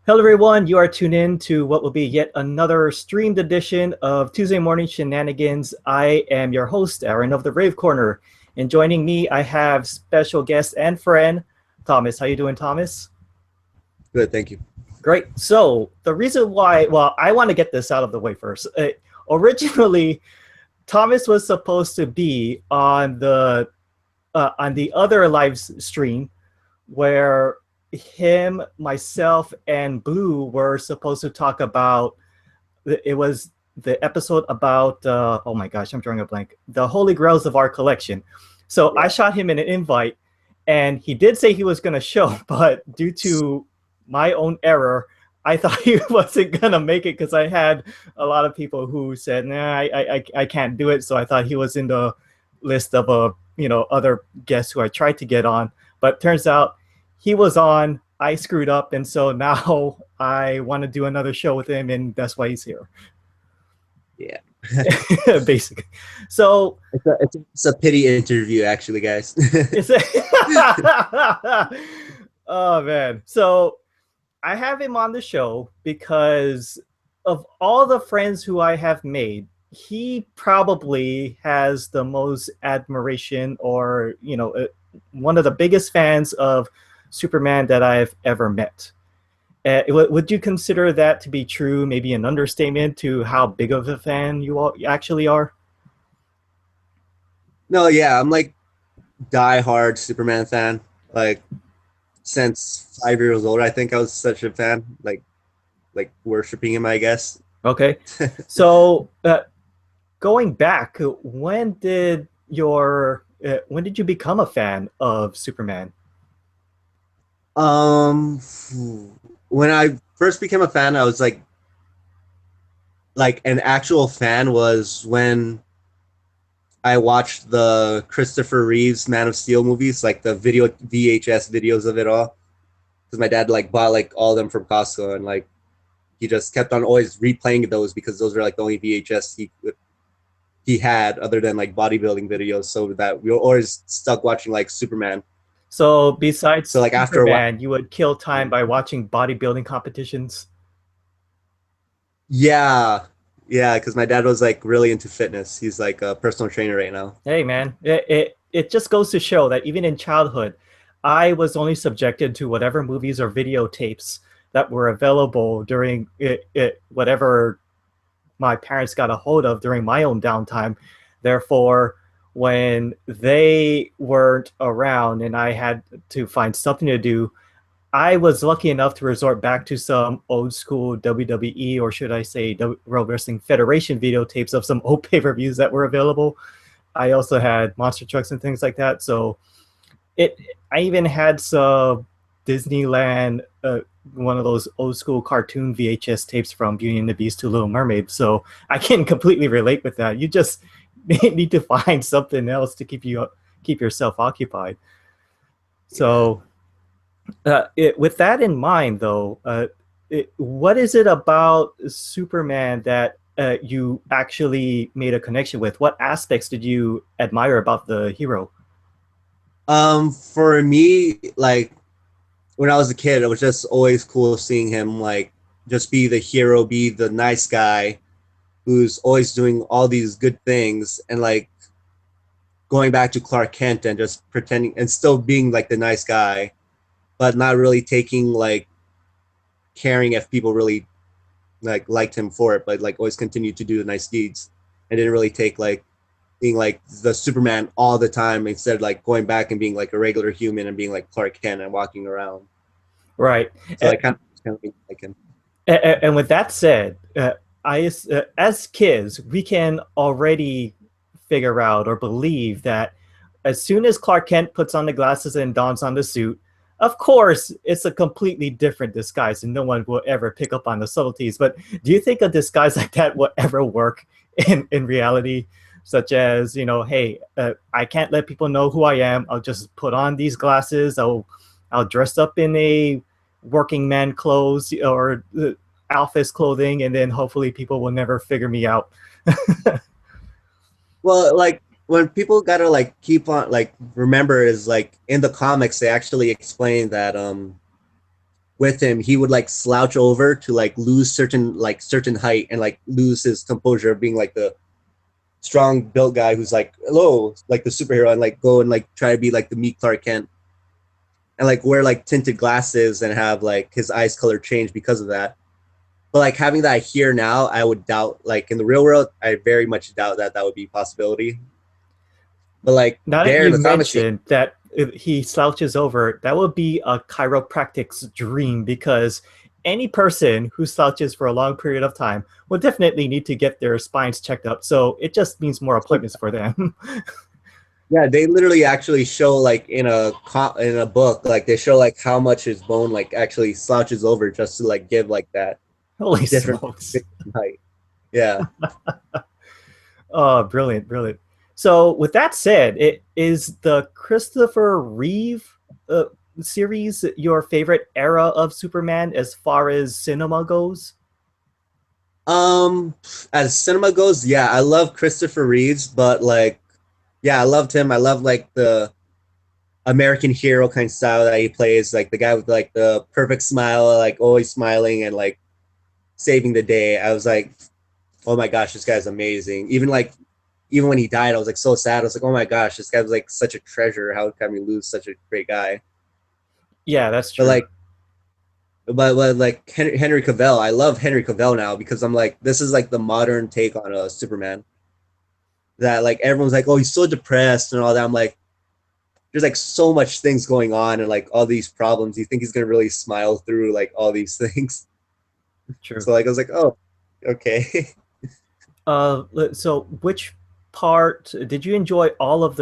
Hello, everyone. You are tuned in to what will be yet another streamed edition of Tuesday Morning Shenanigans. I am your host, Aaron of the Rave Corner. And joining me, I have special guest and friend, Thomas. How you doing, Thomas? Good, thank you. Great. So the reason why, well, I want to get this out of the way first. Originally, Thomas was supposed to be on the other live stream where him, myself, and Blue were supposed to talk about. It was the episode about. Oh my gosh, I'm drawing a blank. The Holy Grails of our collection. So I Yeah. shot him in an invite, and he did say he was going to show, but due to my own error, I thought he wasn't gonna make it because I had a lot of people who said, "Nah, I can't do it." So I thought he was in the list of other guests who I tried to get on, but turns out he was on. I screwed up, and so now I want to do another show with him, and that's why he's here, Yeah. basically. So It's a pity interview, actually, guys. it's oh man. So I have him on the show because of all the friends who I have made, he probably has the most admiration or, one of the biggest fans of Superman that I've ever met. Would you consider that to be true? Maybe an understatement to how big of a fan you all actually are? No, yeah, I'm like die-hard Superman fan. Like since 5 years old, I think I was such a fan. Like worshiping him, I guess. Okay. So going back, when did you become a fan of Superman? Um, when I first became a fan, I was like an actual fan was when I watched the Christopher Reeves Man of Steel movies, like the video VHS videos of it all. Because my dad like bought like all of them from Costco, and like he just kept on always replaying those because those were like the only VHS he had other than like bodybuilding videos. So that we were always stuck watching like Superman. So besides So like after a while, Superman, you would kill time by watching bodybuilding competitions. yeah, yeah, because my dad was like really into fitness. He's like a personal trainer right now. Hey man, it just goes to show that even in childhood, I was only subjected to whatever movies or videotapes that were available during whatever my parents got a hold of during my own downtime. Therefore, when they weren't around and I had to find something to do, I was lucky enough to resort back to some old school WWE, or should I say World Wrestling Federation videotapes of some old pay-per-views that were available. I also had monster trucks and things like that. So it I even had some Disneyland, one of those old school cartoon VHS tapes from Beauty and the Beast to Little Mermaid. So I can completely relate with that. You just need to find something else to keep yourself occupied. Yeah. So with that in mind, though, what is it about Superman that you actually made a connection with? What aspects did you admire about the hero? For me, like when I was a kid, it was just always cool seeing him like just be the hero, be the nice guy who's always doing all these good things, and like going back to Clark Kent and just pretending and still being like the nice guy, but not really taking like caring if people really like liked him for it, but like always continued to do the nice deeds and didn't really take like being like the Superman all the time instead of like going back and being like a regular human and being like Clark Kent and walking around. Right. So I kind of like him. And with that said, as kids, we can already figure out or believe that as soon as Clark Kent puts on the glasses and dons on the suit, of course, it's a completely different disguise, and no one will ever pick up on the subtleties. But do you think a disguise like that will ever work in reality? Such as, hey, I can't let people know who I am. I'll just put on these glasses. I'll dress up in a working man clothes or office clothing, and then hopefully people will never figure me out. Well, like when people gotta like keep on like remember is like in the comics they actually explain that with him, he would like slouch over to like lose certain height and like lose his composure of being like the strong built guy who's like hello, like the superhero, and like go and like try to be like the meek Clark Kent and like wear like tinted glasses and have like his eyes color change because of that. But like having that here now, I would doubt, like in the real world, I very much doubt that that would be a possibility. But like Now that there in you the time machine, mentioned that he slouches over, that would be a chiropractic's dream because any person who slouches for a long period of time will definitely need to get their spines checked up. So it just means more appointments for them. yeah, they literally actually show like in a book, like they show like how much his bone like actually slouches over just to like give like that Holy different smokes. height. Yeah. Oh, brilliant, brilliant. So, with that said, it is the Christopher Reeve uh, series your favorite era of Superman as far as cinema goes? Um, as cinema goes, yeah, I love Christopher Reeves, but like, yeah, I loved him. I love like the American hero kind of style that he plays, like the guy with like the perfect smile, like always smiling and like saving the day. I was like, oh my gosh, this guy's amazing. Even when he died, I was like so sad. I was like, oh my gosh, this guy was like such a treasure. How can we lose such a great guy? Yeah, that's But true. like, but like Henry Cavill, I love Henry Cavill now because I'm like, this is like the modern take on a Superman. That like everyone's like, oh, he's so depressed and all that. I'm like, there's like so much things going on and like all these problems. You think he's gonna really smile through like all these things? True. So like I was like, oh, okay. So which part did you enjoy all of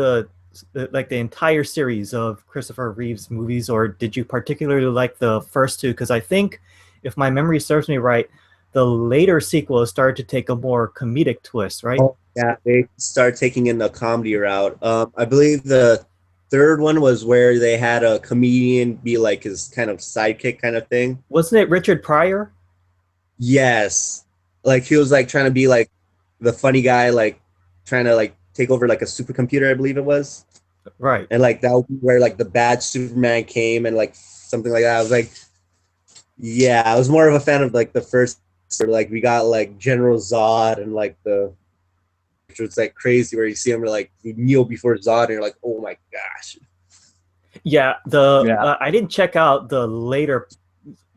like the entire series of Christopher Reeve's movies, or did you particularly like the first two? Because I think, if my memory serves me right, the later sequels started to take a more comedic twist, right? Oh yeah, they start taking in the comedy route. I believe the third one was where they had a comedian be like his kind of sidekick kind of thing. Wasn't it Richard Pryor? Yes, like he was like trying to be like the funny guy, like trying to like take over like a supercomputer, I believe it was, Right. and like that would be where like the bad Superman came and like something like that. I was like, yeah, I was more of a fan of like the first. Like we got like General Zod and like the which was like crazy where you see him like you kneel before Zod and you're like, oh my gosh. Yeah, the Yeah. I didn't check out the later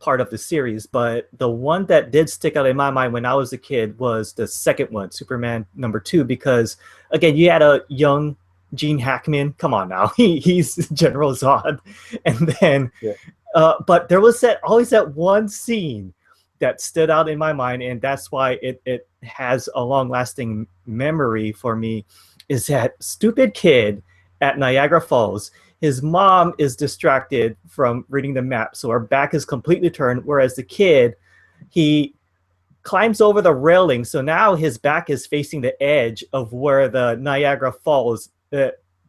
part of the series, but the one that did stick out in my mind when I was a kid was the second one, Superman #2, because again, you had a young Gene Hackman. Come on now, he's General Zod, and then Yeah. but there was that always that one scene that stood out in my mind, and that's why it has a long lasting memory for me. Is that stupid kid at Niagara Falls? His mom is distracted from reading the map, so her back is completely turned. Whereas the kid, he climbs over the railing, so now his back is facing the edge of where the Niagara Falls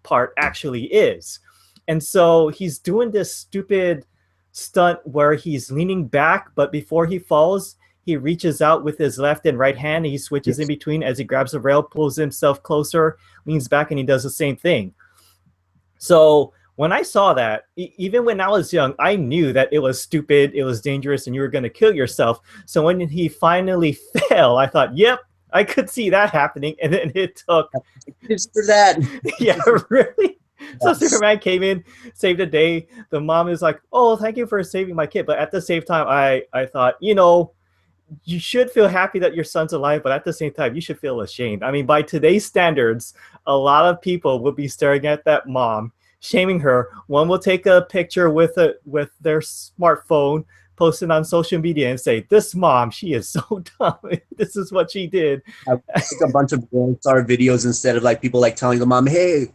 part actually is. And so he's doing this stupid stunt where he's leaning back, but before he falls, he reaches out with his left and right hand. And he switches in between as he grabs the rail, pulls himself closer, leans back, and he does the same thing. So when I saw that, even when I was young, I knew that it was stupid, it was dangerous, and you were going to kill yourself. So when he finally fell, I thought, yep, I could see that happening. And then it took, Just for that. yeah, really. So Superman came in, saved the day. The mom is like, "Oh, thank you for saving my kid." But at the same time, I thought, you should feel happy that your son's alive, but at the same time, you should feel ashamed. I mean, by today's standards, a lot of people will be staring at that mom, shaming her. One will take a picture with their smartphone, post it on social media, and say, "This mom, she is so dumb. This is what she did." I like a bunch of World Star videos instead of like people like telling the mom, hey,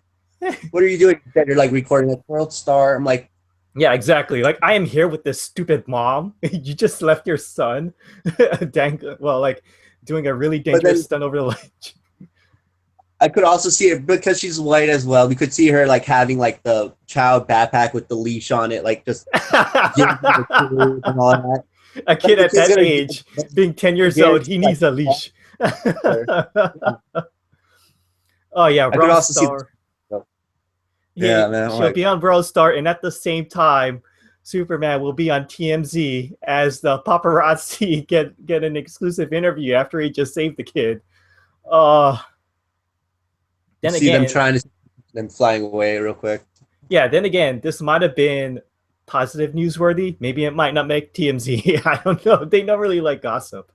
what are you doing? Instead you're like recording like World Star. I'm like, Yeah, exactly. Like, I am here with this stupid mom. You just left your son, like doing a really but dangerous then stunt over the ledge. I could also see it because she's white as well. We could see her like having like the child backpack with the leash on it, like just giving the food and all that. A Like kid the at kid's that gonna age, being 10 years old, he guarantee like needs a leash. yeah. Oh yeah, I could Bronze also see Star. yeah, man. I'm She'll like, be on Bronze Star, and at the same time, Superman will be on TMZ as the paparazzi get an exclusive interview after he just saved the kid. Uh You then see them again, trying to them flying away real quick. yeah, then again, this might have been positive newsworthy. Maybe it might not make TMZ. I don't know. They don't really like gossip,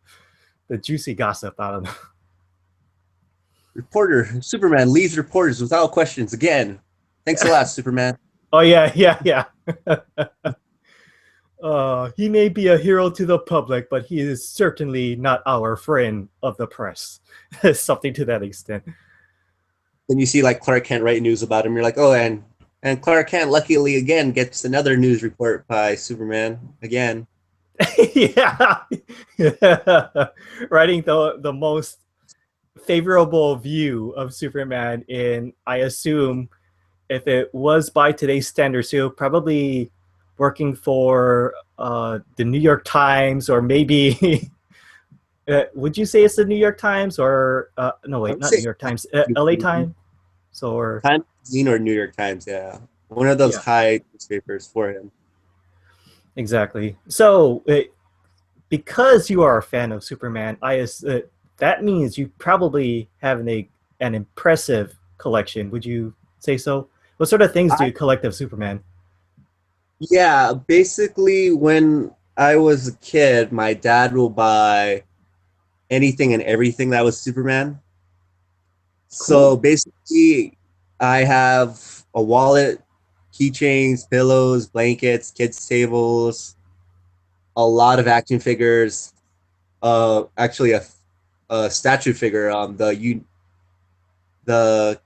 the juicy gossip. I don't know. Reporter Superman leaves reporters without questions again. Thanks a lot, Superman. Oh yeah, yeah, yeah. He may be a hero to the public, but he is certainly not our friend of the press. Something to that extent. Then you see like Clark Kent write news about him. You're like, oh, and Clark Kent luckily again gets another news report by Superman again. Yeah. Writing the most favorable view of Superman in, I assume, if it was by today's standards, he'll probably working for the New York Times, or maybe would you say it's the New York Times, or no, I wait, would not New say York Times, LA Times, or Time Magazine or New York Times, yeah, one of those yeah, high newspapers for him. exactly. So because you are a fan of Superman, that means you probably have an impressive collection. Would you say so? What sort of things do I, you collect of Superman? yeah, basically, when I was a kid, my dad will buy anything and everything that was Superman. So Cool. basically, I have a wallet, keychains, pillows, blankets, kids' tables, a lot of action figures. Actually, a statue figure. The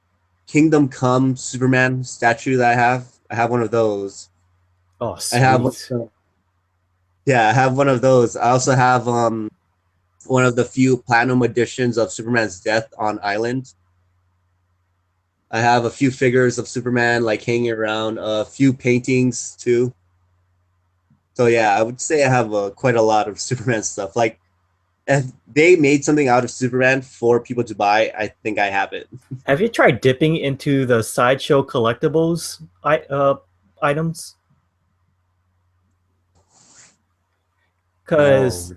Kingdom Come Superman statue that I have. I have one of those. Oh, I have one. sweet. Yeah, I have one of those. I also have one of the few platinum editions of Superman's death on Island. I have a few figures of Superman like hanging around, a few paintings too. So yeah, I would say I have quite a lot of Superman stuff. Like if they made something out of Superman for people to buy, I think I have it. Have you tried dipping into the sideshow collectibles items? Because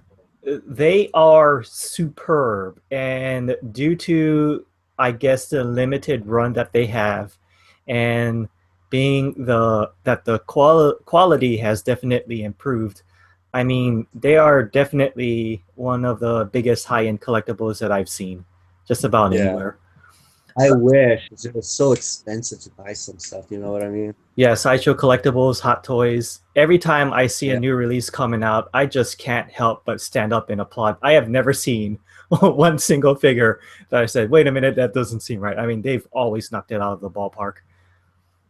No. they are superb, and due to, I guess, the limited run that they have, and being the quality has definitely improved. I mean, they are definitely one of the biggest high-end collectibles that I've seen, just about Yeah. anywhere. I wish it was so expensive to buy some stuff. You know what I mean? Yeah, sideshow collectibles, hot toys. Every time I see a Yeah. new release coming out, I just can't help but stand up and applaud. I have never seen one single figure that I said, wait a minute, that doesn't seem right. I mean, they've always knocked it out of the ballpark.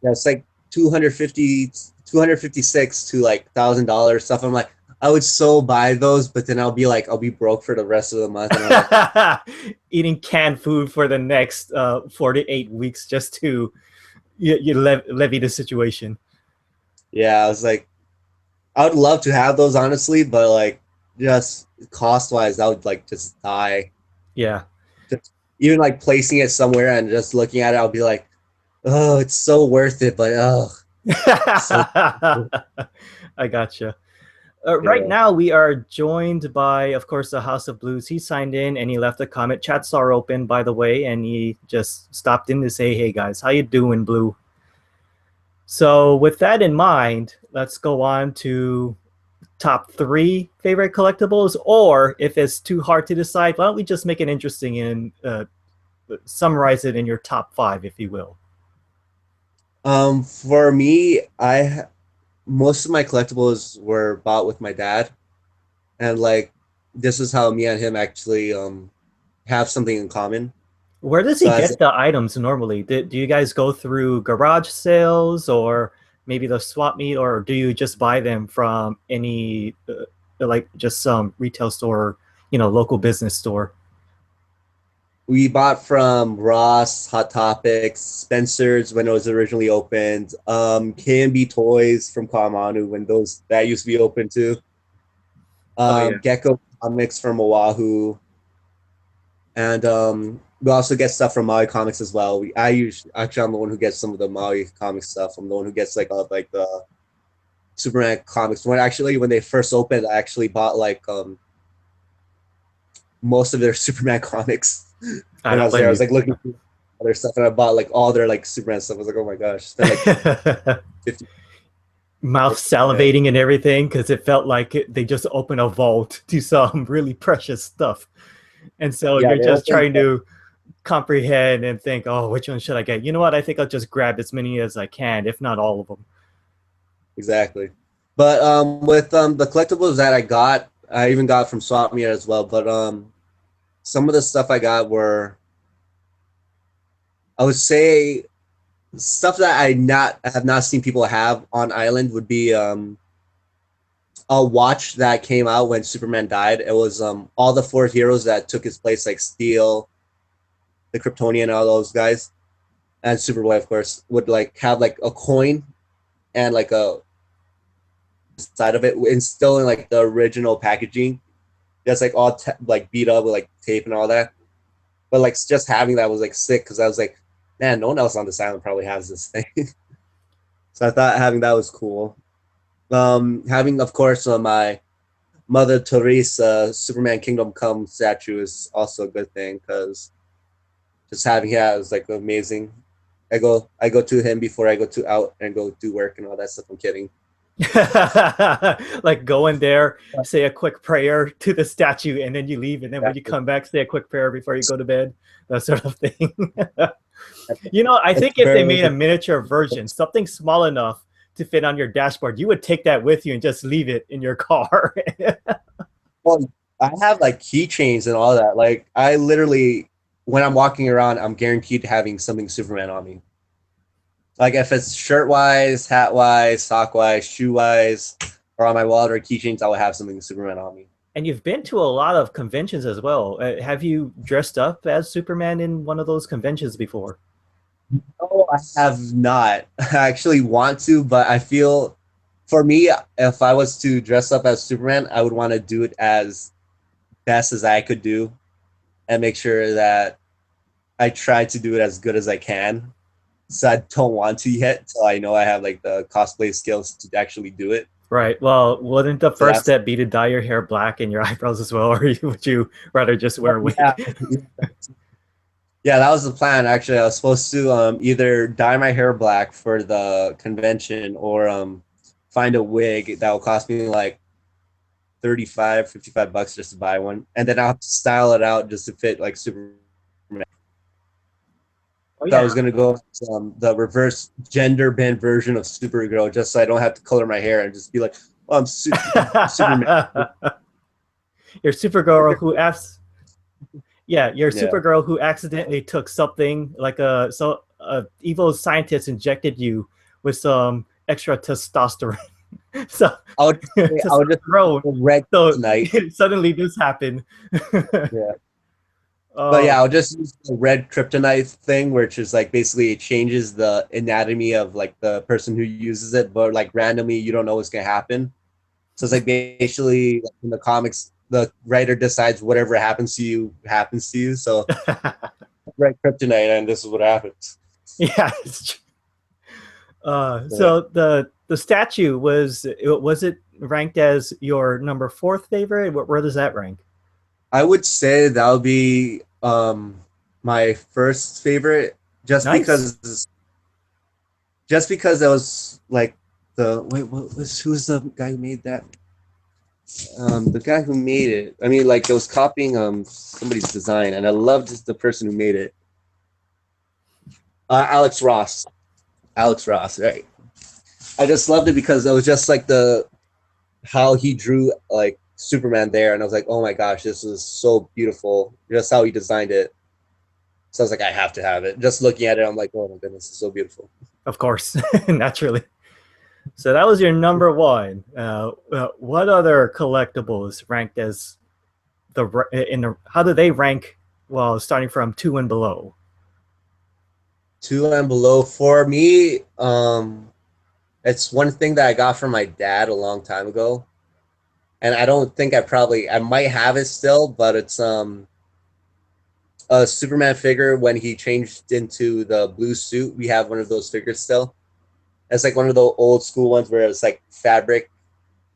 Yeah, it's like 250, 256 to like $1,000 stuff. I'm like, I would so buy those, but then I'll be broke for the rest of the month. And I'm like, Eating canned food for the next 4 to 8 weeks just to levy the situation. yeah, I was like, I would love to have those honestly, but like just cost wise, I would like just die. Yeah. Just even like placing it somewhere and just looking at it, I'll be like, oh, it's so worth it, but oh, so I gotcha. Right yeah. now, we are joined by, of course, the House of Blues. He signed in and he left a comment. Chats are open, by the way, and he just stopped in to say, "Hey guys, how you doing, Blue?" So, with that in mind, let's go on to top three favorite collectibles. Or if it's too hard to decide, why don't we just make it interesting and summarize it in your top five, if you will. For me, most of my collectibles were bought with my dad, and like this is how me and him actually have something in common. Where does So he as get the items normally? Do you guys go through garage sales, or maybe the swap meet, or do you just buy them from any like just some retail store, local business store? we bought from Ross, Hot Topics, Spencer's when it was originally opened, K&B Toys from Kalamanu when those that used to be open too, Oh yeah. Gecko Comics from Oahu, and we also get stuff from Maui Comics as well. I'm the one who gets some of the Maui comic stuff. I'm the one who gets like all like the Superman comics. When they first opened, I actually bought like most of their Superman comics I when I don't was there. blame I you. was like looking through other stuff, and I bought like all their like Superman stuff. I was like, oh my gosh, spent like 50. Mouth Yeah, salivating and everything because it felt like they just opened a vault to some really precious stuff. And so yeah, you're they just opened trying to comprehend and think, oh, which one should I get? You know what? I think I'll just grab as many as I can, if not all of them. exactly. But with the collectibles that I got, I even got from Swap Meet as well. But some of the stuff I got were, I would say, stuff that I have not seen people have on Island would be a watch that came out when Superman died. It was all the four heroes that took his place, like Steel, the Kryptonian, all those guys, and Superboy, of course, would like have like a coin and like a side of it, and still in like the original packaging. Just like all like beat up with like tape and all that. But like just having that was like sick because I was like, man, no one else on this island probably has this thing. So I thought having that was cool. Having of course my Mother Teresa Superman Kingdom Come statue is also a good thing because just having that is like amazing. I go to him before I go to out and go do work and all that stuff. I'm kidding. Like go in there, say a quick prayer to the statue, and then you leave. And then when you come back, say a quick prayer before you go to bed, that sort of thing. You know, I It's think if they barely. made a miniature version, something small enough to fit on your dashboard, you would take that with you and just leave it in your car. Well, I have like keychains and all that. Like I literally, when I'm walking around, I'm guaranteed to having something Superman on me. Like if it's shirt wise, hat wise, sock wise, shoe wise, or on my wallet or keychains, I will have something Superman on me. And you've been to a lot of conventions as well. Have you dressed up as Superman in one of those conventions before? No, I have not. I actually want to, but I feel for me, if I was to dress up as Superman, I would want to do it as best as I could do and make sure that I try to do it as good as I can. So I don't want to yet, so I know I have like the cosplay skills to actually do it. Right. Well, wouldn't the So first that's step be to dye your hair black and your eyebrows as well, or would you rather just wear a yeah, wig? yeah. That was the plan. Actually, I was supposed to either dye my hair black for the convention or find a wig that will cost me like 35, $55 just to buy one, and then I'll have to style it out just to fit like Superman. Oh So I yeah. was gonna go the reverse gender bend version of Supergirl, just so I don't have to color my hair and just be like, "Oh, Superman." Your Supergirl who asks, yeah, your Yeah. Supergirl who accidentally took something like a evil scientist injected you with some extra testosterone. So I would just testosterone. red So tonight. suddenly this happened. Yeah. But yeah, Oh, I'll just use the red kryptonite thing, which is like basically it changes the anatomy of like the person who uses it, but like randomly you don't know what's gonna happen. So it's like basically like in the comics, the writer decides whatever happens to you happens to you. So red kryptonite, and this is what happens. yeah. But So the statue was it ranked as your number fourth favorite? Where does that rank? I would say that would be my first favorite, just Nice. because just because that was like the wait, what was who's the guy who made that? The guy who made it. I mean, like it was copying somebody's design, and I loved the person who made it. Alex Ross. Alex Ross, right? I just loved it because it was just like the how he drew like Superman there, and I was like, oh my gosh, this is so beautiful. Just how he designed it. So I was like, I have to have it. Just looking at it, I'm like, oh my goodness, it's so beautiful. Of course, naturally. So that was your number one. What other collectibles ranked as in the? How do they rank? Well, starting from two and below. Two and below for me, it's one thing that I got from my dad a long time ago, and I don't think I might have it still, but it's a Superman figure when he changed into the blue suit. We have one of those figures still, It's like one of the old school ones where it's like fabric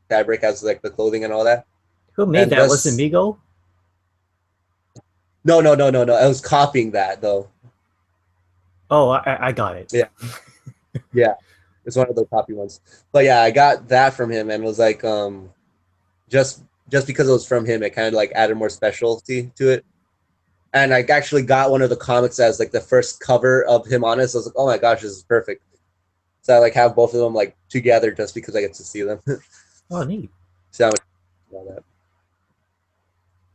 has like the clothing and all that. Who made And that? Was it just Migo? no. I was copying that though. Oh, I got it. Yeah, yeah. It's one of the copy ones. But yeah, I got that from him and was like, just just because it was from him, it kind of like added more specialty to it. And I actually got one of the comics as like the first cover of him on it. So I was like, oh my gosh, this is perfect. So I like have both of them like together just because I get to see them. Oh, neat. So I'm about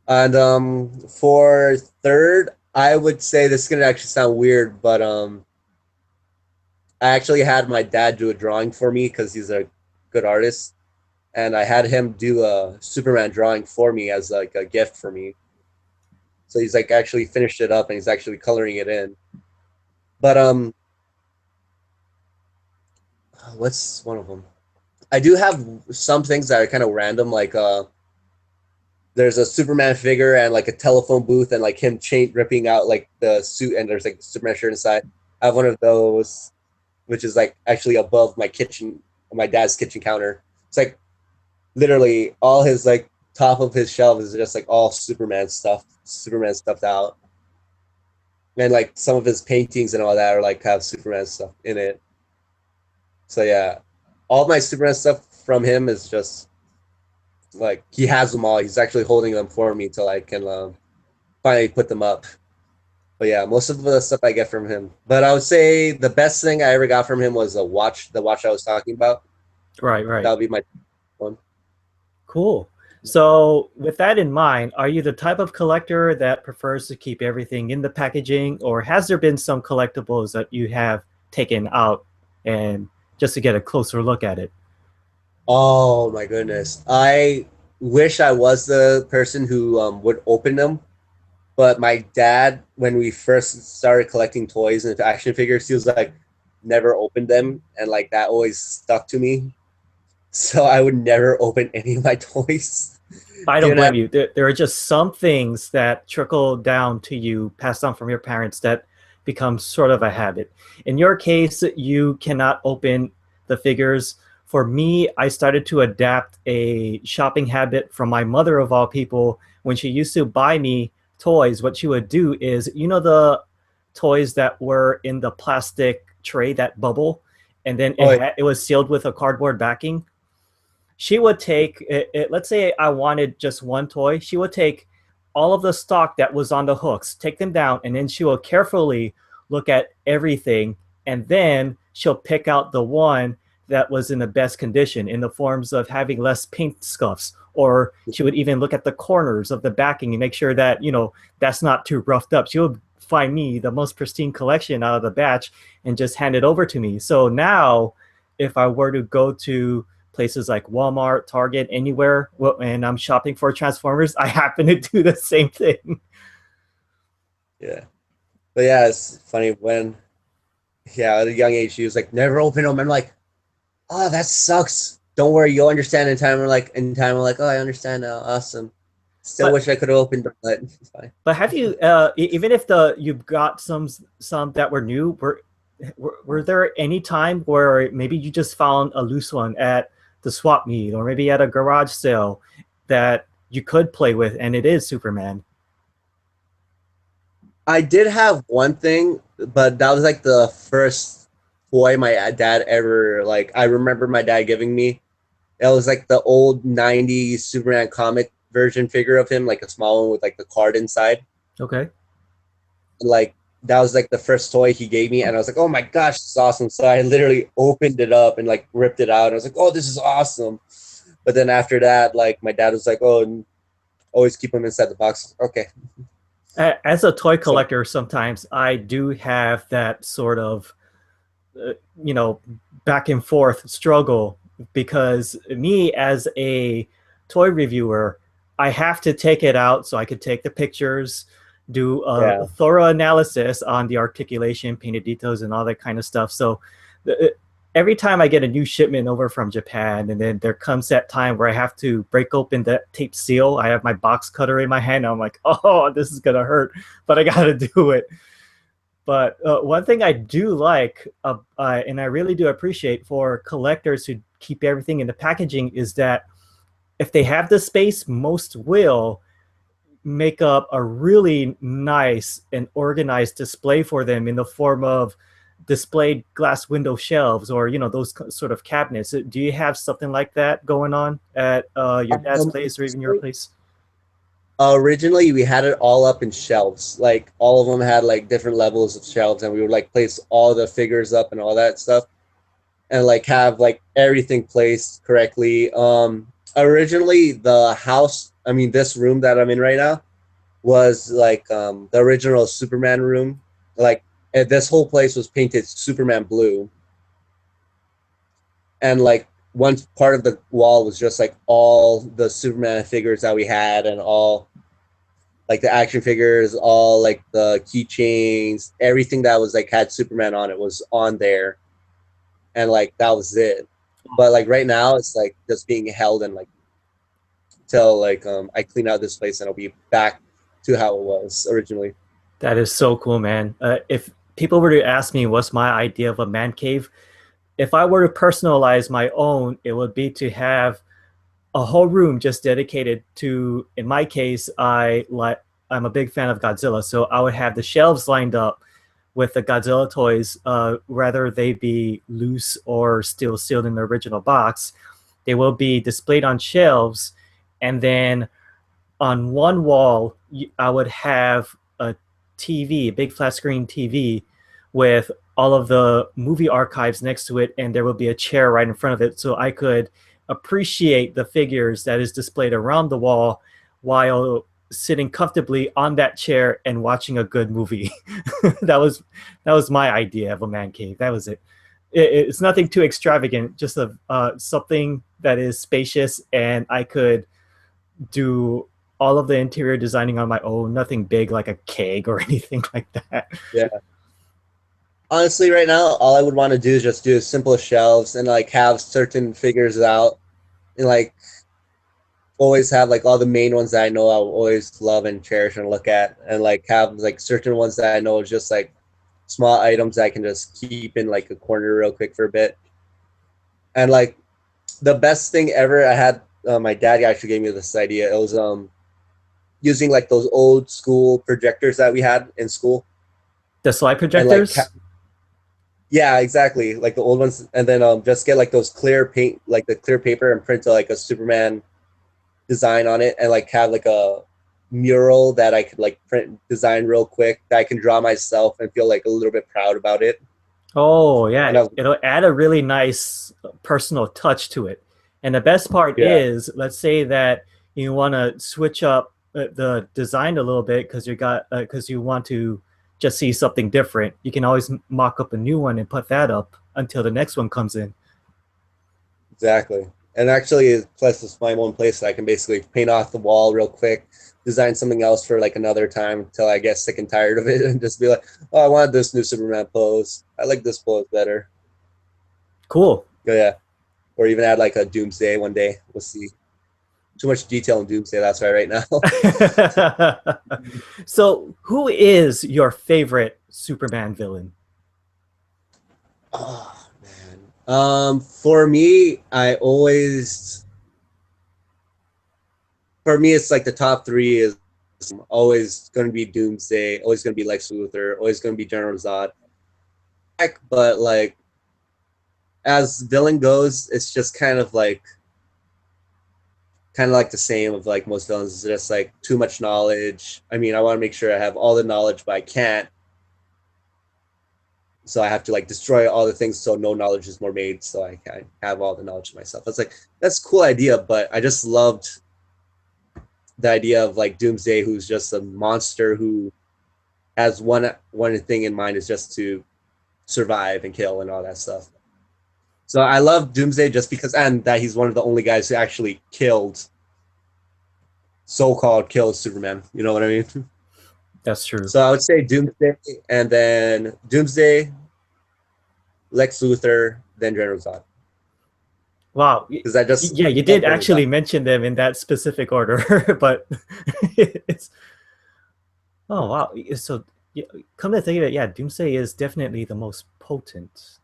that. And for third, I would say this is gonna actually sound weird, but I actually had my dad do a drawing for me because he's a good artist, and I had him do a Superman drawing for me as like a gift for me. So he's like actually finished it up and he's actually coloring it in. But what's one of them? I do have some things that are kind of random, like there's a Superman figure and like a telephone booth and like him chain ripping out like the suit and there's like the Superman shirt inside. I have one of those, which is like actually above my kitchen, my dad's kitchen counter. It's like literally all his like top of his shelf is just like all Superman stuffed out, and like some of his paintings and all that are like have Superman stuff in it. So yeah, all my Superman stuff from him is just like he has them all. He's actually holding them for me till I can finally put them up. But yeah, most of the stuff I get from him. But I would say the best thing I ever got from him was a watch. The watch I was talking about. Right, That right. would be my one. Cool. So, with that in mind, are you the type of collector that prefers to keep everything in the packaging, or has there been some collectibles that you have taken out and just to get a closer look at it? Oh my goodness! I wish I was the person who would open them. But my dad, when we first started collecting toys and action figures, he was like, never opened them, and like that always stuck to me. So I would never open any of my toys. I don't Even blame at you. There are just some things that trickle down to you, passed on from your parents, that become sort of a habit. In your case, you cannot open the figures. For me, I started to adapt a shopping habit from my mother, of all people. When she used to buy me toys, what she would do is, the toys that were in the plastic tray that bubble, and then oh it was sealed with a cardboard backing. She would take let's say I wanted just one toy. She would take all of the stock that was on the hooks, take them down, and then she will carefully look at everything, and then she'll pick out the one that was in the best condition, in the forms of having less paint scuffs, or she would even look at the corners of the backing and make sure that that's not too roughed up. She would find me the most pristine collection out of the batch and just hand it over to me. So now, if I were to go to places like Walmart, Target, anywhere, and I'm shopping for Transformers, I happen to do the same thing. yeah, but yeah, it's funny when at a young age she was like, never open them. I'm like, oh, that sucks. Don't worry, you'll understand in time. I'm like, oh, I understand now. Awesome. Still But wish I could have opened them, but it's fine. but have you even if you've got some that were new, were there any time where maybe you just found a loose one at the swap meet or maybe at a garage sale that you could play with and it is Superman? I did have one thing, but that was like the first toy my dad ever like. I remember my dad giving me. It was like the old '90s Superman comic version figure of him, like a small one with like the card inside. Okay. Like that was like the first toy he gave me, and I was like, "Oh my gosh, this is awesome!" So I literally opened it up and like ripped it out. I was like, "Oh, this is awesome!" But then after that, like my dad was like, "Oh, always keep them inside the box." Okay, As a toy so collector, sometimes I do have that sort of uh, you know back and forth struggle, because me as a toy reviewer, I have to take it out so I could take the pictures, do a yeah, thorough analysis on the articulation, painted details, and all that kind of stuff. So uh, every time I get a new shipment over from Japan, and then there comes that time where I have to break open that tape seal, I have my box cutter in my hand. I'm like, oh, this is gonna hurt, but I gotta do it. But one thing I do like, and I really do appreciate for collectors who keep everything in the packaging, is that if they have the space, most will make up a really nice and organized display for them in the form of displayed glass window shelves or those sort of cabinets. Do you have something like that going on at your dad's place or even your place? Originally, we had it all up in shelves. Like all of them had like different levels of shelves, and we would like place all the figures up and all that stuff, and like have like everything placed correctly. Originally, the house, I mean, this room that I'm in right now, was like the original Superman room. Like this whole place was painted Superman blue, and like one part of the wall was just like all the Superman figures that we had, and all like the action figures, all like the keychains, everything that was like had Superman on it was on there, and like that was it. But like right now, it's like just being held and like till like I clean out this place and I'll be back to how it was originally. That is so cool, man. If people were to ask me what's my idea of a man cave, if I were to personalize my own, it would be to have a whole room just dedicated to, in my case, I'm a big fan of Godzilla, so I would have the shelves lined up with the Godzilla toys, whether they be loose or still sealed in the original box. They will be displayed on shelves, and then on one wall, I would have a TV, a big flat screen TV, with all of the movie archives next to it, and there would be a chair right in front of it, so I could appreciate the figures that is displayed around the wall while sitting comfortably on that chair and watching a good movie. that was that was my idea of a man cave. That was it. It's nothing too extravagant, just something that is spacious, and I could do all of the interior designing on my own. Nothing big like a keg or anything like that. Yeah. Honestly, right now, all I would want to do is just do simple shelves and like have certain figures out and like always have like all the main ones that I know I'll always love and cherish and look at, and like have like certain ones that I know is just like small items that I can just keep in like a corner real quick for a bit. And like the best thing ever I had, my dad actually gave me this idea. It was using like those old school projectors that we had in school, The slide and like projectors. yeah, exactly, like the old ones, and then just get like those clear paint, like the clear paper, and print like a Superman design on it, and like have like a mural that I could like print design real quick that I can draw myself and feel like a little bit proud about it. Oh yeah, And I was, it'll add a really nice personal touch to it. And the best part yeah, is, let's say that you want to switch up the design a little bit because you want to just see something different. You can always mock up a new one and put that up until the next one comes in. exactly. And actually, plus it's my one place that I can basically paint off the wall real quick, design something else for like another time until I get sick and tired of it, and just be like, oh, I want this new Superman pose. I like this pose better. Cool. But yeah, or even add like a Doomsday one day. We'll see. Too much detail in Doomsday. That's why right now. So, who is your favorite Superman villain? Oh man. For me, for me it's like the top three is always going to be Doomsday, always going to be Lex Luthor, always going to be General Zod. But like as villain goes, it's just kind of like the same of like most villains. It's just like too much knowledge. I mean, I want to make sure I have all the knowledge, but I can't. So I have to like destroy all the things so no knowledge is more made. So I can have all the knowledge myself. It's like that's a cool idea, but I just loved the idea of like Doomsday, who's just a monster who has one thing in mind is just to survive and kill and all that stuff. So I love Doomsday just because, and that he's one of the only guys who actually so-called killed Superman. You know what I mean? That's true. So I would say Doomsday, and then Doomsday, Lex Luthor, then General Zod. Wow. Because I just Yeah, you love did General Zod. actually mention them in that specific order, but it's oh wow. So Yeah, come to think of it, yeah, Doomsday is definitely the most potent.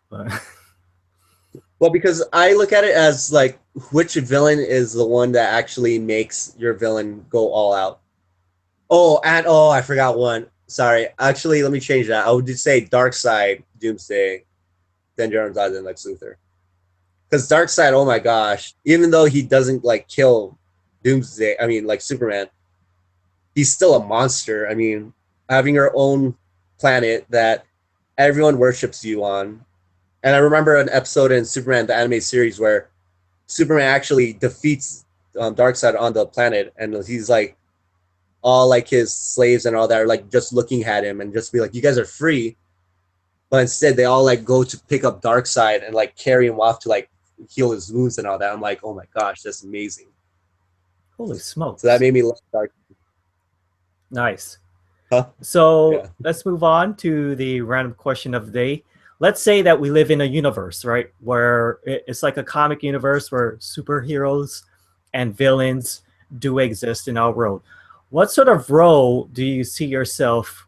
Well, because I look at it as like which villain is the one that actually makes your villain go all out. Oh, and oh, I forgot one. Sorry. Actually, let me change that. I would just say Dark Side, Doomsday, then Jeremy and Lex Luthor. Because Dark Side, oh my gosh, even though he doesn't like kill Doomsday, I mean like Superman, he's still a monster. I mean, having your own planet that everyone worships you on. And I remember an episode in Superman the anime series where Superman actually defeats Darkseid on the planet, and he's like all like his slaves and all that are like just looking at him and just be like, "You guys are free," but instead they all like go to pick up Darkseid and like carry him off to like heal his wounds and all that. I'm like, oh my gosh, that's amazing. Holy So that smokes. made me love Dark. Nice. Huh? So Yeah. let's move on to the random question of the day. Let's say that we live in a universe, right, where it's like a comic universe where superheroes and villains do exist in our world. What sort of role do you see yourself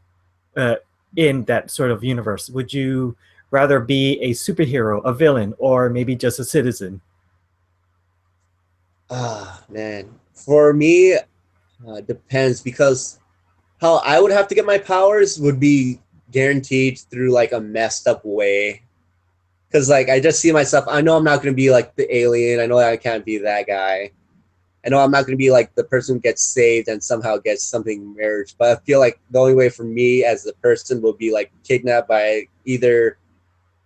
uh, in that sort of universe? Would you rather be a superhero, a villain, or maybe just a citizen? Ah, man. For me, depends because how I would have to get my powers would be guaranteed through like a messed up way. Because like I just see myself, I know I'm not going to be like the alien. I know I can't be that guy. I know I'm not going to be like the person who gets saved and somehow gets something merged. But I feel like the only way for me as the person will be like kidnapped by either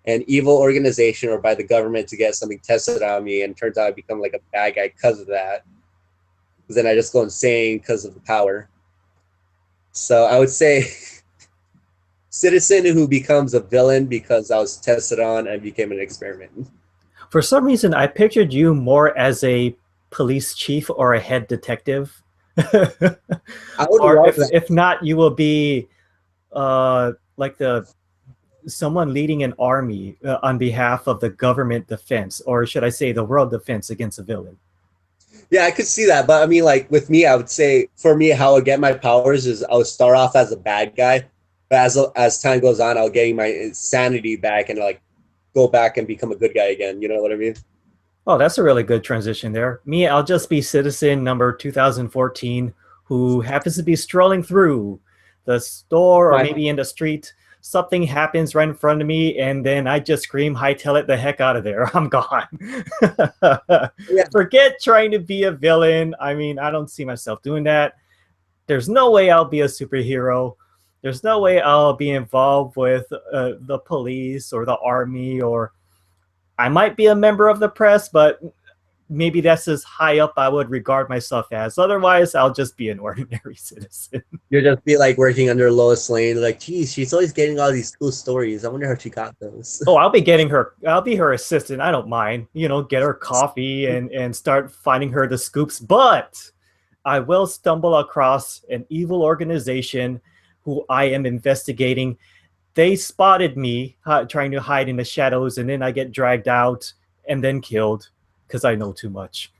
an evil organization or by the government to get something tested on me, and turns out I become like a bad guy because of that. Because then I just go insane because of the power. So I would say citizen who becomes a villain because I was tested on and became an experiment. For some reason, I pictured you more as a police chief or a head detective. I would Or love if that. not, you will be like the someone leading an army on behalf of the government defense, or should I say the world defense against a villain. Yeah, I could see that, but I mean, like with me, I would say for me, how I get my powers is I would start off as a bad guy, but as time goes on, I'll gain my sanity back and like go back and become a good guy again. You know what I mean? Oh, that's a really good transition there. Me, I'll just be citizen number 2014 who happens to be strolling through the store or My maybe in the street. Something happens right in front of me, and then I just scream, hightail it the heck out of there. I'm gone. yeah, Forget trying to be a villain. I mean, I don't see myself doing that. There's no way I'll be a superhero. There's no way I'll be involved with the police or the army, or I might be a member of the press, but maybe that's as high up I would regard myself as. Otherwise, I'll just be an ordinary citizen. you'll just be like working under Lois Lane, like, geez, she's always getting all these cool stories. I wonder how she got those. Oh, I'll be getting her. I'll be her assistant. I don't mind. You know, get her coffee and start finding her the scoops. But I will stumble across an evil organization who I am investigating. They spotted me trying to hide in the shadows, and then I get dragged out and then killed because I know too much.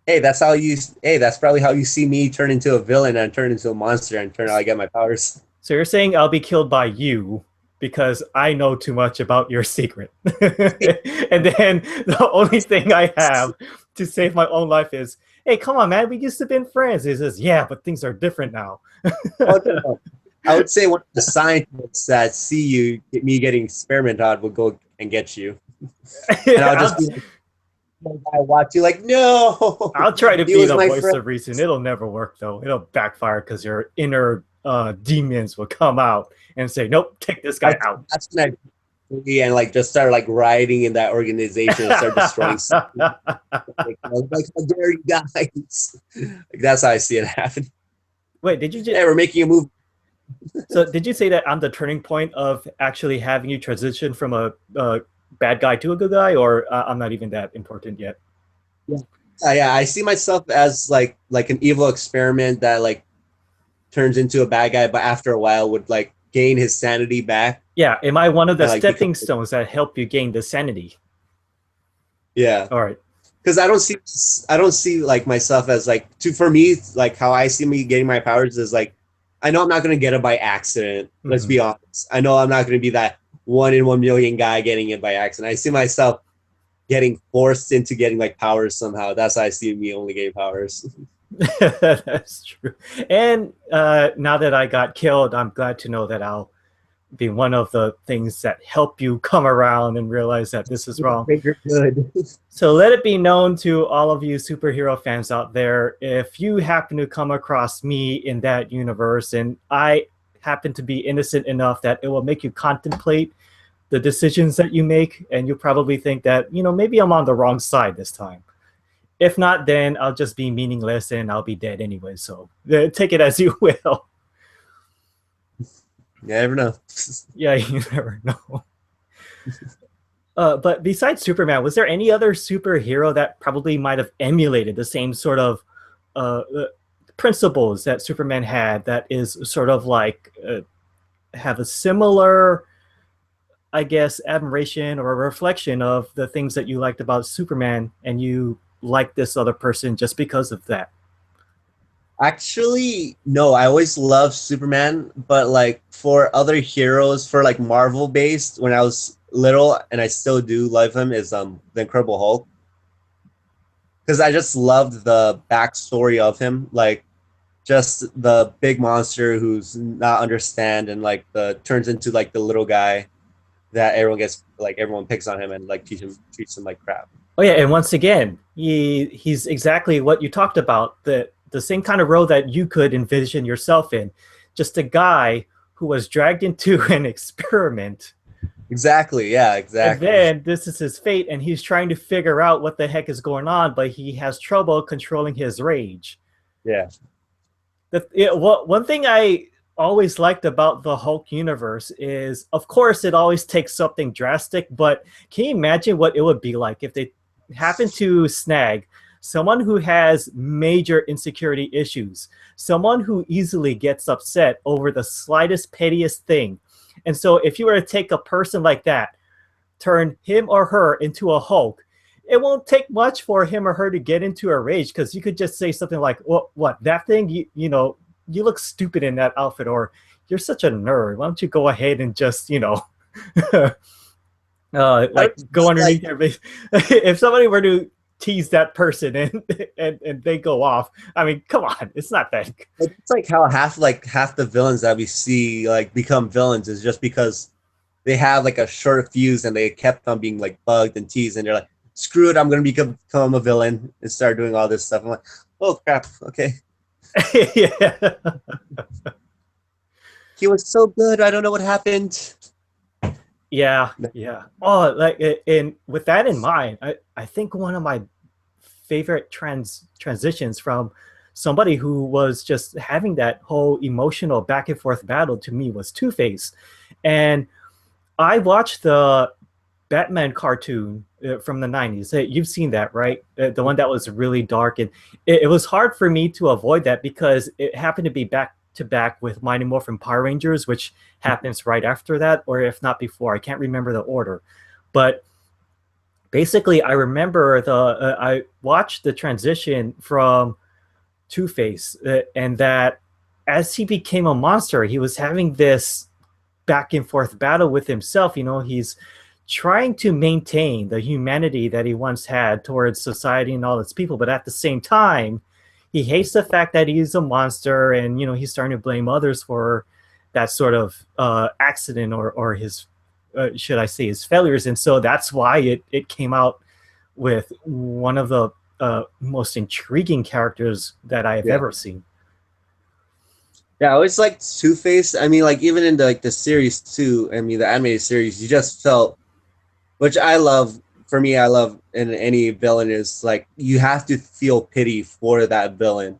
Hey, that's how you. Hey, that's probably how you see me turn into a villain and turn into a monster and turn out I get my powers. So you're saying I'll be killed by you because I know too much about your secret. And then the only thing I have to save my own life is, hey, come on, man, we used to be friends. He says, yeah, but things are different now. Oh, no, no. I would say one of the scientists that see you, me getting experimented on, will go and get you, and I'll just I'll, be like, I watch you like, no, I'll try to he be was the my voice friend. of reason. It'll never work, though. It'll backfire because your inner demons will come out and say, nope, take this guy out. That's when I and like just start like rioting in that organization and start destroying stuff. Like, how dare you guys? Like, that's how I see it happen. Wait, did you just Hey, we're making a movie. So did you say that I'm the turning point of actually having you transition from a bad guy to a good guy, or I'm not even that important yet? Yeah. Yeah, I see myself as like an evil experiment that like turns into a bad guy, but after a while would like gain his sanity back Yeah, am I one of the and like become stepping stones that help you gain the sanity? yeah. All right. Because I don't see like myself as like to for me like how I see me getting my powers is like I know I'm not going to get it by accident. Let's Hmm. be honest. I know I'm not going to be that 1 in 1 million guy getting it by accident. I see myself getting forced into getting like powers somehow. That's how I see me only getting powers. That's true. And now that I got killed, I'm glad to know that I'll be one of the things that help you come around and realize that this is wrong. Bigger good. So let it be known to all of you superhero fans out there, if you happen to come across me in that universe and I happen to be innocent enough that it will make you contemplate the decisions that you make, and you probably think that, maybe I'm on the wrong side this time. If not, then I'll just be meaningless and I'll be dead anyway. So take it as you will. You never know. Yeah, you never know. But besides Superman, was there any other superhero that probably might have emulated the same sort of uh, uh, principles that Superman had, that is sort of like have a similar, I guess, admiration or a reflection of the things that you liked about Superman, and you like this other person just because of that? Actually, no, I always loved Superman, but like for other heroes, for like Marvel based, when I was little, and I still do love him, is the Incredible Hulk. Because I just loved the backstory of him, like just the big monster who's not understand and like the turns into like the little guy that everyone gets like everyone picks on him and like treats him like crap. Oh yeah, and once again, he's exactly what you talked about, the same kind of role that you could envision yourself in, just a guy who was dragged into an experiment, Exactly. Yeah. and Exactly. then this is his fate, and he's trying to figure out what the heck is going on, but he has trouble controlling his rage. Yeah. One thing I always liked about the Hulk universe is, of course, it always takes something drastic, but can you imagine what it would be like if they happen to snag someone who has major insecurity issues, someone who easily gets upset over the slightest, pettiest thing? And so, if you were to take a person like that, turn him or her into a Hulk, it won't take much for him or her to get into a rage, because you could just say something like, what that thing, you look stupid in that outfit, or you're such a nerd. Why don't you go ahead and just, I like go was underneath like their base. If somebody were to tease that person and, and they go off, I mean, come on, it's not that. it's like how half the villains that we see like become villains is just because they have like a short fuse and they kept on being like bugged and teased and they're like, screw it, I'm gonna become a villain and start doing all this stuff. I'm like, oh crap, okay. Yeah. He was so good, I don't know what happened. Yeah, yeah. Oh, like, and with that in mind, I think one of my favorite transitions from somebody who was just having that whole emotional back and forth battle to me was Two Face. And I watched the Batman cartoon from the 90s. You've seen that, right? The one that was really dark. And it was hard for me to avoid that because it happened to be back to back with Mighty Morphin Power Rangers, which happens right after that, or if not before. I can't remember the order. But basically, I remember I watched the transition from Two Face, and that as he became a monster, he was having this back and forth battle with himself. He's trying to maintain the humanity that he once had towards society and all its people, but at the same time, he hates the fact that he's a monster, and he's starting to blame others for that sort of accident, or his should I say his failures. And so that's why it came out with one of the most intriguing characters that I have Yeah. ever seen. Yeah, I always liked Two Face. I mean, like even in the series too. I mean, the animated series, you just felt, which I love. For me, I love in any villain is like you have to feel pity for that villain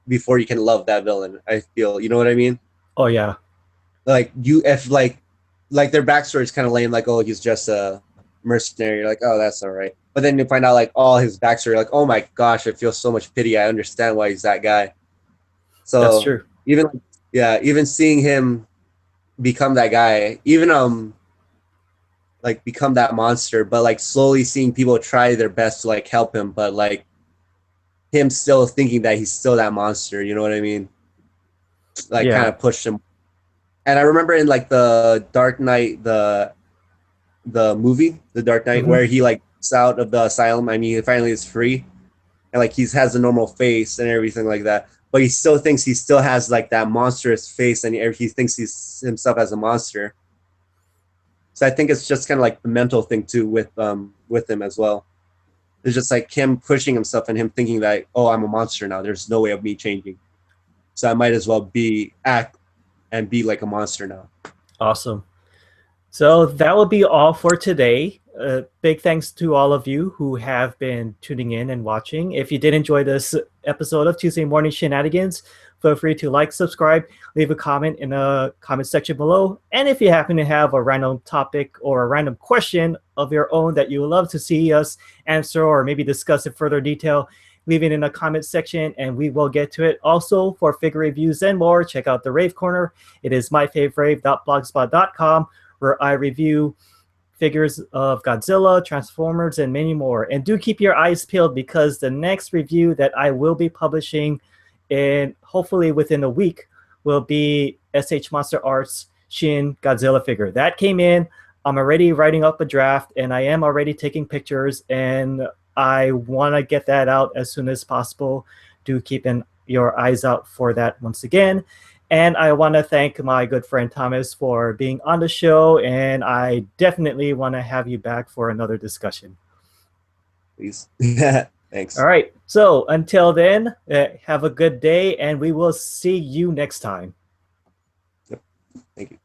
before you can love that villain. I feel, you know what I mean? Oh yeah. Like you, if like their backstory is kind of lame. Like, oh, he's just a mercenary. You're like, oh, that's all right. But then you find out like all his backstory. Like, oh my gosh, I feel so much pity. I understand why he's that guy. That's So true. even yeah, even seeing him become that guy, even like become that monster, but like slowly seeing people try their best to like help him, but like him still thinking that he's still that monster. You know what I mean? like kind Yeah. of pushed him. And I remember in like the Dark Knight, the movie, The Dark Knight, Hmm. where he like gets out of the asylum. I mean, he finally is free, and like he has a normal face and everything like that. But he still thinks he still has like that monstrous face, and he thinks he's himself as a monster. So I think it's just kind of like the mental thing too with him as well. It's just like him pushing himself and him thinking that, oh, I'm a monster now. There's no way of me changing. So I might as well be act and be like a monster now. Awesome. So that will be all for today. Big thanks to all of you who have been tuning in and watching. If you did enjoy this episode of Tuesday Morning Shenanigans, feel free to like, subscribe, leave a comment in the comment section below. And if you happen to have a random topic or a random question of your own that you would love to see us answer or maybe discuss in further detail, leave it in the comment section and we will get to it. Also, for figure reviews and more, check out the Rave Corner. It is myfavorite.blogspot.com, where I review figures of Godzilla, Transformers, and many more. And do keep your eyes peeled because the next review that I will be publishing in hopefully within a week will be SH Monster Arts Shin Godzilla figure. That came in. I'm already writing up a draft and I am already taking pictures and I want to get that out as soon as possible. Do keep your eyes out for that once again. And I want to thank my good friend Thomas for being on the show. And I definitely want to have you back for another discussion. Please. All Thanks. right. So until then, have a good day and we will see you next time. Yep. Thank you.